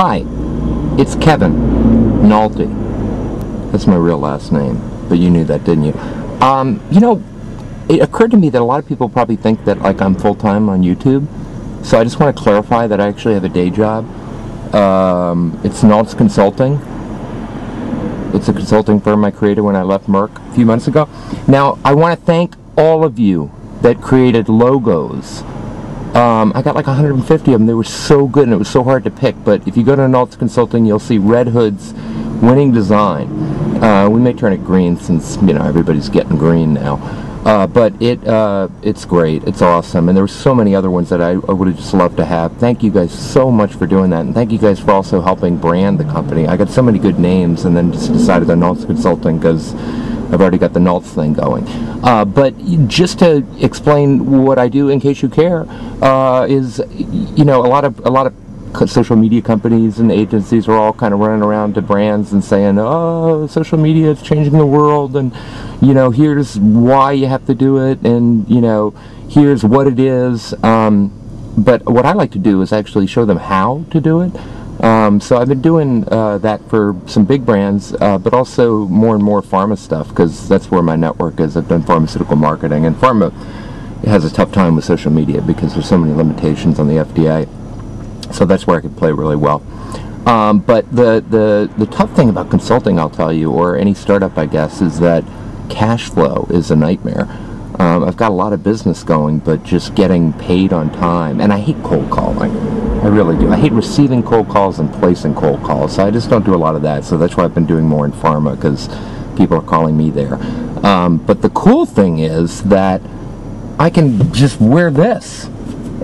Hi, it's Kevin Nalty. That's my real last name, but you knew that, didn't you? You know, it occurred to me that a lot of people probably think that like I'm full-time on YouTube, so I just want to clarify that I actually have a day job. It's Naltz Consulting. It's a consulting firm I created when I left Merck a few months ago. Now, I want to thank all of you that created logos. I got like 150 of them. They were so good and it was so hard to pick. But if you go to Naltz Consulting, you'll see Red Hood's winning design. We may turn it green since, you know, everybody's getting green now. But it's great. It's awesome. And there were so many other ones that I would have just loved to have. Thank you guys so much for doing that. And thank you guys for also helping brand the company. I got so many good names and then just decided on Naltz Consulting because I've already got the Naltz thing going. But just to explain what I do in case you care, is, you know, a lot of social media companies and agencies are all kind of running around to brands and saying, oh, social media is changing the world, and, you know, here's why you have to do it, and, you know, here's what it is. But what I like to do is actually show them how to do it. So I've been doing that for some big brands, but also more and more pharma stuff, because that's where my network is. I've done pharmaceutical marketing, and pharma has a tough time with social media because there's so many limitations on the FDA. So that's where I could play really well. But the tough thing about consulting, I'll tell you, or any startup, I guess, is that cash flow is a nightmare. I've got a lot of business going, but just getting paid on time. And I hate cold calling. I really do. I hate receiving cold calls and placing cold calls. So I just don't do a lot of that. So that's why I've been doing more in pharma, because people are calling me there. But the cool thing is that I can just wear this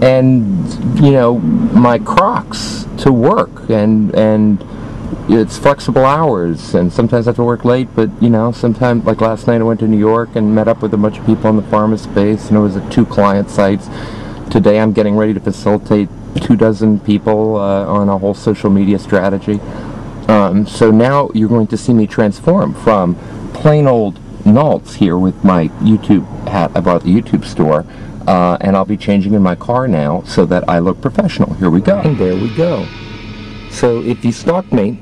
and, you know, my Crocs to work, and it's flexible hours, and sometimes I have to work late, but, you know, sometimes, like last night I went to New York and met up with a bunch of people in the pharma space, and it was at 2 client sites. Today I'm getting ready to facilitate 24 people on a whole social media strategy. So now you're going to see me transform from plain old Naltz here with my YouTube hat I bought at the YouTube store, and I'll be changing in my car now so that I look professional. Here we go. And there we go. So if you stalk me,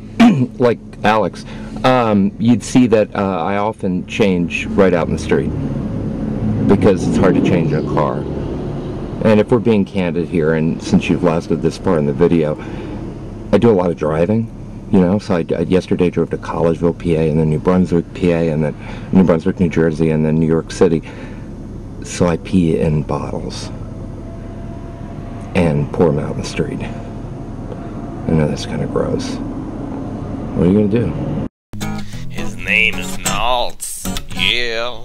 like Alex, you'd see that I often change right out in the street because it's hard to change in a car. And if we're being candid here, and since you've lasted this far in the video, I do a lot of driving, you know. So I yesterday drove to Collegeville, PA, and then New Brunswick, PA, and then New Brunswick, New Jersey, and then New York City. So I pee in bottles and pour them out in the street. I know that's kind of gross. What are you gonna do? His name is Naltz. Yeah.